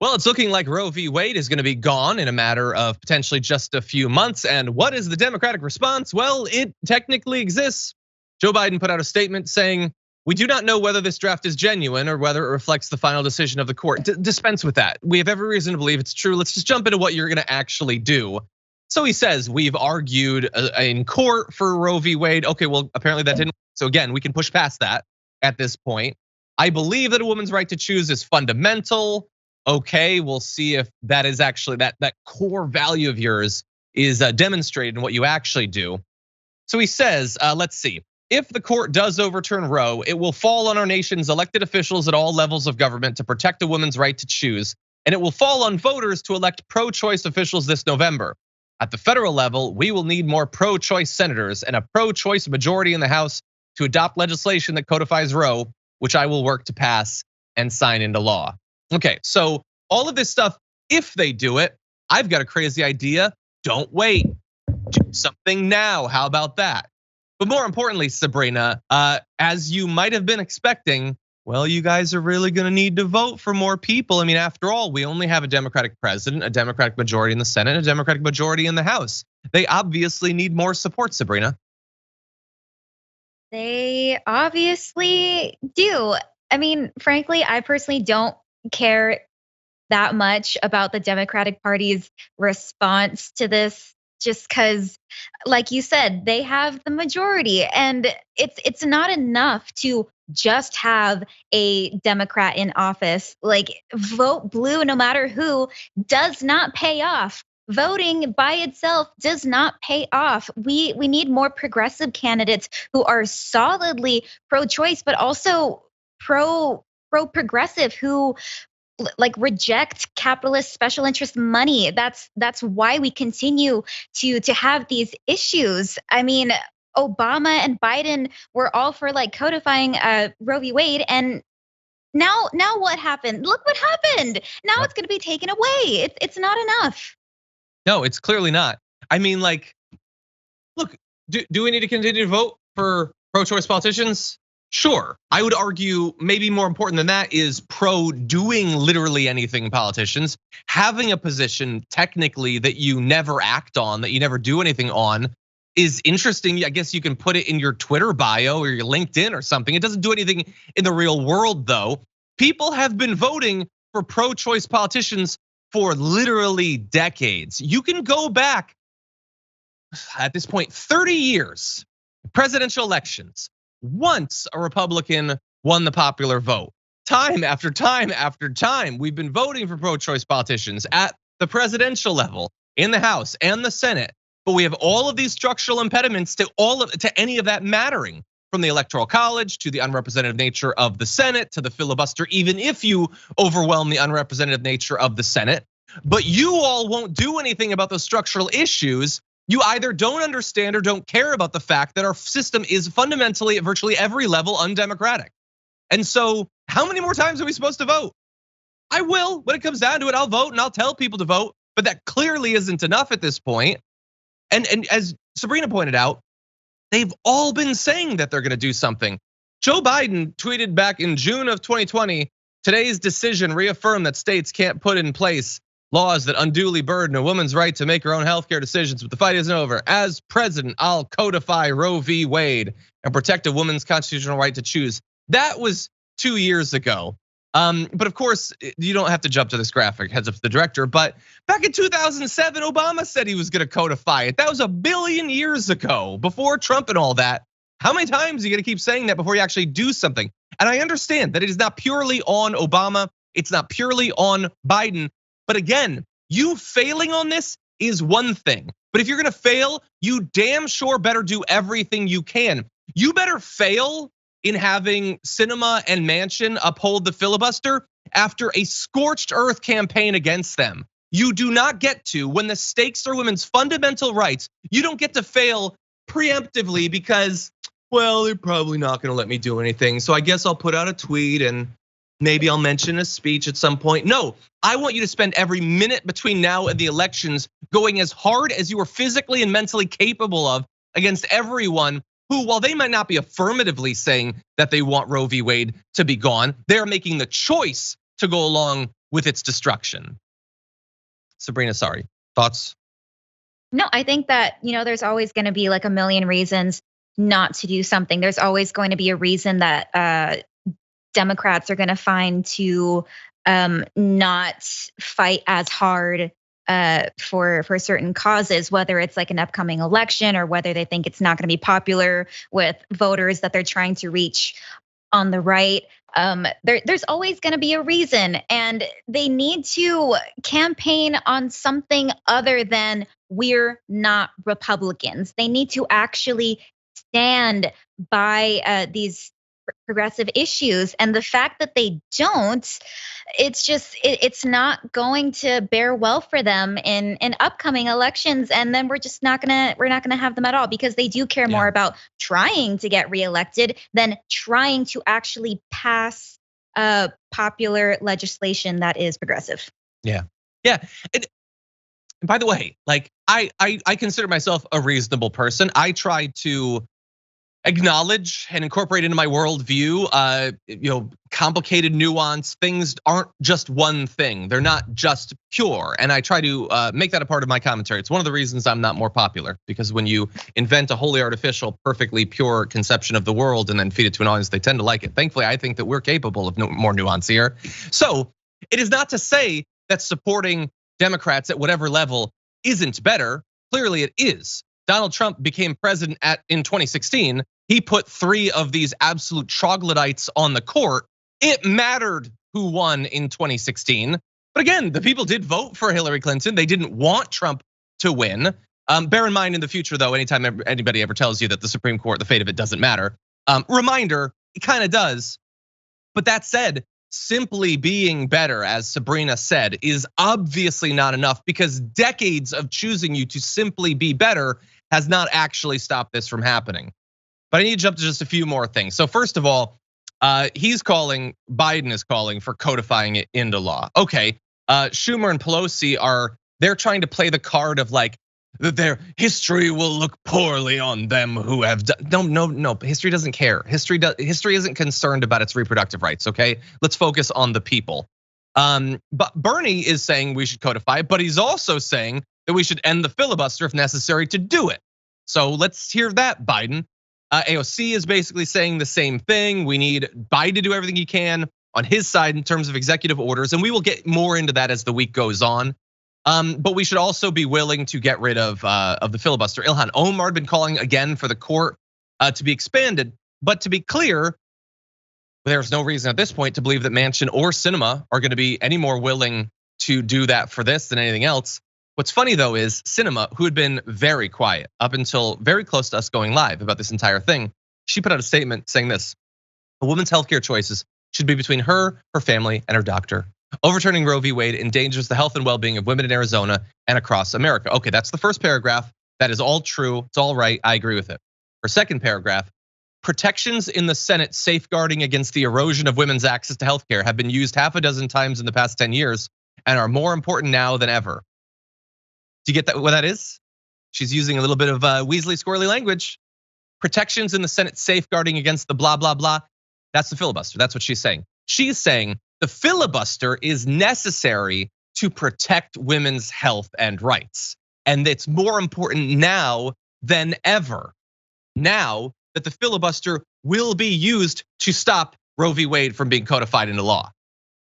Well, it's looking like Roe v. Wade is going to be gone in a matter of potentially just a few months. And what is the Democratic response? Well, it technically exists. Joe Biden put out a statement saying, "We do not know whether this draft is genuine or whether it reflects the final decision of the court." Dispense with that. We have every reason to believe it's true. Let's just jump into what you're going to actually do. So he says, we've argued in court for Roe v. Wade. Okay, well, apparently that didn't. So again, we can push past that at this point. I believe that a woman's right to choose is fundamental. Okay, we'll see if that is actually that core value of yours is demonstrated in what you actually do. So he says, let's see. If the court does overturn Roe, it will fall on our nation's elected officials at all levels of government to protect a woman's right to choose. And it will fall on voters to elect pro-choice officials this November. At the federal level, we will need more pro-choice senators and a pro-choice majority in the House to adopt legislation that codifies Roe, which I will work to pass and sign into law. Okay, so all of this stuff, if they do it, I've got a crazy idea. Don't wait, do something now. How about that? But more importantly, Sabrina, as you might have been expecting, well, you guys are really gonna need to vote for more people. I mean, after all, we only have a Democratic president, a Democratic majority in the Senate, a Democratic majority in the House. They obviously need more support, Sabrina. They obviously do. I mean, frankly, I personally don't care that much about the Democratic Party's response to this, just because, like you said, they have the majority, and it's not enough to just have a Democrat in office. Like, vote blue no matter who does not pay off. Voting by itself does not pay off. We need more progressive candidates who are solidly pro-choice, but also pro-progressive, who like reject capitalist special interest money. That's why we continue to have these issues. I mean, Obama and Biden were all for like codifying Roe v. Wade, and now what happened? Look what happened. Now it's going to be taken away. It's not enough. No, it's clearly not. I mean, like, look, do we need to continue to vote for pro-choice politicians? Sure. I would argue maybe more important than that is pro doing literally anything politicians, having a position technically that you never act on, that you never do anything on, is interesting. I guess you can put it in your Twitter bio or your LinkedIn or something. It doesn't do anything in the real world though. People have been voting for pro-choice politicians for literally decades. You can go back at this point 30 years, presidential elections. Once a Republican won the popular vote. Time after time after time, we've been voting for pro-choice politicians at the presidential level, in the House and the Senate. But we have all of these structural impediments to any of that mattering, from the Electoral College to the unrepresentative nature of the Senate to the filibuster, even if you overwhelm the unrepresentative nature of the Senate. But you all won't do anything about those structural issues. You either don't understand or don't care about the fact that our system is fundamentally at virtually every level undemocratic. And so how many more times are we supposed to vote? I will, when it comes down to it, I'll vote and I'll tell people to vote, but that clearly isn't enough at this point. And as Sabrina pointed out, they've all been saying that they're gonna do something. Joe Biden tweeted back in June of 2020, today's decision reaffirmed that states can't put in place laws that unduly burden a woman's right to make her own healthcare decisions, but the fight isn't over. As president, I'll codify Roe v. Wade and protect a woman's constitutional right to choose. That was 2 years ago. But of course, you don't have to jump to this graphic, heads up to the director. But back in 2007, Obama said he was gonna codify it. That was a billion years ago, before Trump and all that. How many times are you gonna keep saying that before you actually do something? And I understand that it is not purely on Obama, it's not purely on Biden. But again, you failing on this is one thing. But if you're gonna fail, you damn sure better do everything you can. You better fail in having Sinema and Manchin uphold the filibuster after a scorched earth campaign against them. You do not get to, when the stakes are women's fundamental rights, you don't get to fail preemptively because, well, they're probably not gonna let me do anything. So I guess I'll put out a tweet and maybe I'll mention a speech at some point. No, I want you to spend every minute between now and the elections going as hard as you are physically and mentally capable of against everyone who, while they might not be affirmatively saying that they want Roe v. Wade to be gone, they're making the choice to go along with its destruction. Sabrina, sorry, thoughts? No, I think that, there's always going to be like a million reasons not to do something. There's always going to be a reason that Democrats are going to find to not fight as hard for certain causes, whether it's like an upcoming election or whether they think it's not going to be popular with voters that they're trying to reach on the right. There's always going to be a reason, and they need to campaign on something other than we're not Republicans. They need to actually stand by these progressive issues, and the fact that they don't, it's not going to bear well for them in upcoming elections, and then we're not gonna have them at all, because they do care more about trying to get reelected than trying to actually pass popular legislation that is progressive. Yeah. And by the way, like I consider myself a reasonable person. I try to acknowledge and incorporate into my worldview, complicated nuance. Things aren't just one thing. They're not just pure. And I try to make that a part of my commentary. It's one of the reasons I'm not more popular, because when you invent a wholly artificial, perfectly pure conception of the world and then feed it to an audience, they tend to like it. Thankfully, I think that we're capable of more nuance here. So it is not to say that supporting Democrats at whatever level isn't better. Clearly it is. Donald Trump became president in 2016. He put 3 of these absolute troglodytes on the court. It mattered who won in 2016. But again, the people did vote for Hillary Clinton. They didn't want Trump to win. Bear in mind in the future, though, anytime anybody ever tells you that the Supreme Court, the fate of it doesn't matter, reminder, it kind of does. But that said, simply being better, as Sabrina said, is obviously not enough, because decades of choosing you to simply be better has not actually stopped this from happening. But I need to jump to just a few more things. So first of all, Biden is calling for codifying it into law. Okay, Schumer and Pelosi they're trying to play the card of like, their history will look poorly on them who have done. No, history doesn't care. History isn't concerned about its reproductive rights, okay? Let's focus on the people. But Bernie is saying we should codify it, but he's also saying that we should end the filibuster if necessary to do it. So let's hear that, Biden. AOC is basically saying the same thing. We need Biden to do everything he can on his side in terms of executive orders, and we will get more into that as the week goes on. But we should also be willing to get rid of the filibuster. Ilhan Omar had been calling again for the court to be expanded. But to be clear, there's no reason at this point to believe that Manchin or Sinema are going to be any more willing to do that for this than anything else. What's funny though is Sinema, who had been very quiet up until very close to us going live about this entire thing, she put out a statement saying this: a woman's healthcare choices should be between her family, and her doctor. Overturning Roe v. Wade endangers the health and well-being of women in Arizona and across America. Okay, that's the first paragraph. That is all true. It's all right. I agree with it. Her second paragraph: protections in the Senate safeguarding against the erosion of women's access to healthcare have been used half a dozen times in the past 10 years and are more important now than ever. Do you get that? What that is? She's using a little bit of Weasley squirrely language. Protections in the Senate safeguarding against the blah, blah, blah. That's the filibuster. That's what she's saying. She's saying the filibuster is necessary to protect women's health and rights. And it's more important now than ever. Now that the filibuster will be used to stop Roe v. Wade from being codified into law.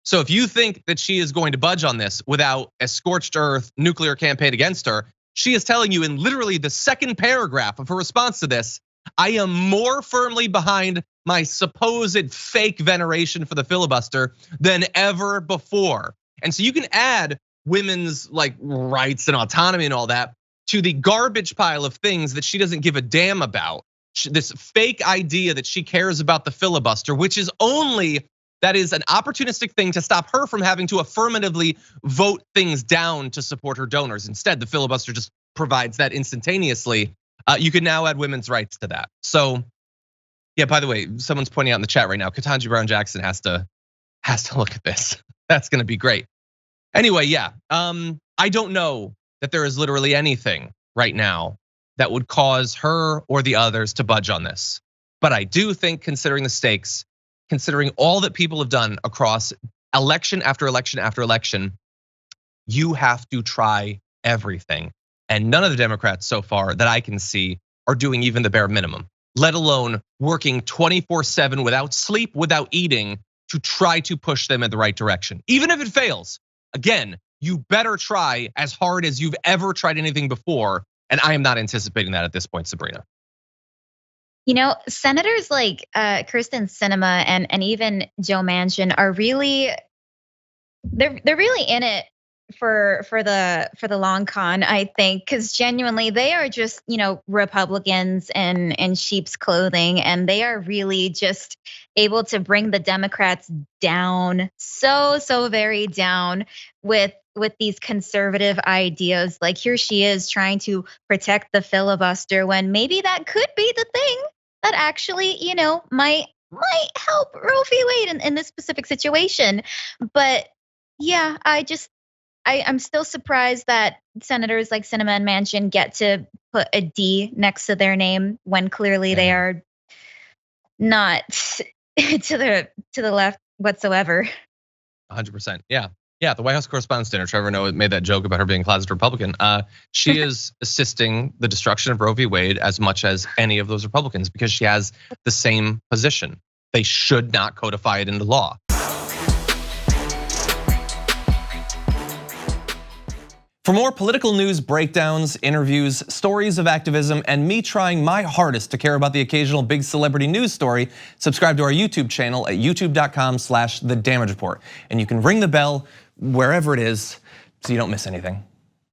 So if you think that she is going to budge on this without a scorched earth nuclear campaign against her, she is telling you in literally the second paragraph of her response to this, I am more firmly behind my supposed fake veneration for the filibuster than ever before. And so you can add women's like rights and autonomy and all that to the garbage pile of things that she doesn't give a damn about. This fake idea that she cares about the filibuster, which is that is an opportunistic thing to stop her from having to affirmatively vote things down to support her donors. Instead, the filibuster just provides that instantaneously. You can now add women's rights to that. So, yeah, by the way, someone's pointing out in the chat right now, Ketanji Brown Jackson has to look at this. That's gonna be great. Anyway, yeah, I don't know that there is literally anything right now that would cause her or the others to budge on this. But I do think, considering the stakes, considering all that people have done across election after election after election, you have to try everything. And none of the Democrats so far that I can see are doing even the bare minimum, let alone working 24/7 without sleep, without eating, to try to push them in the right direction. Even if it fails, again, you better try as hard as you've ever tried anything before. And I am not anticipating that at this point, Sabrina. You know, senators like Kyrsten Sinema and even Joe Manchin are really, they're really in it for the long con, I think, because genuinely they are just, Republicans in sheep's clothing, and they are really just able to bring the Democrats down so very down with these conservative ideas. Like, here she is trying to protect the filibuster when maybe that could be the thing that actually, might help Roe v. Wade in this specific situation. But yeah, I'm still surprised that senators like Sinema and Manchin get to put a D next to their name when clearly they are not to the left whatsoever. 100%. Yeah. Yeah, the White House Correspondents' Dinner, Trevor Noah made that joke about her being a closet Republican. She is assisting the destruction of Roe v. Wade as much as any of those Republicans because she has the same position. They should not codify it into law. For more political news breakdowns, interviews, stories of activism, and me trying my hardest to care about the occasional big celebrity news story, subscribe to our YouTube channel at youtube.com/The Damage Report. And you can ring the bell wherever it is so you don't miss anything.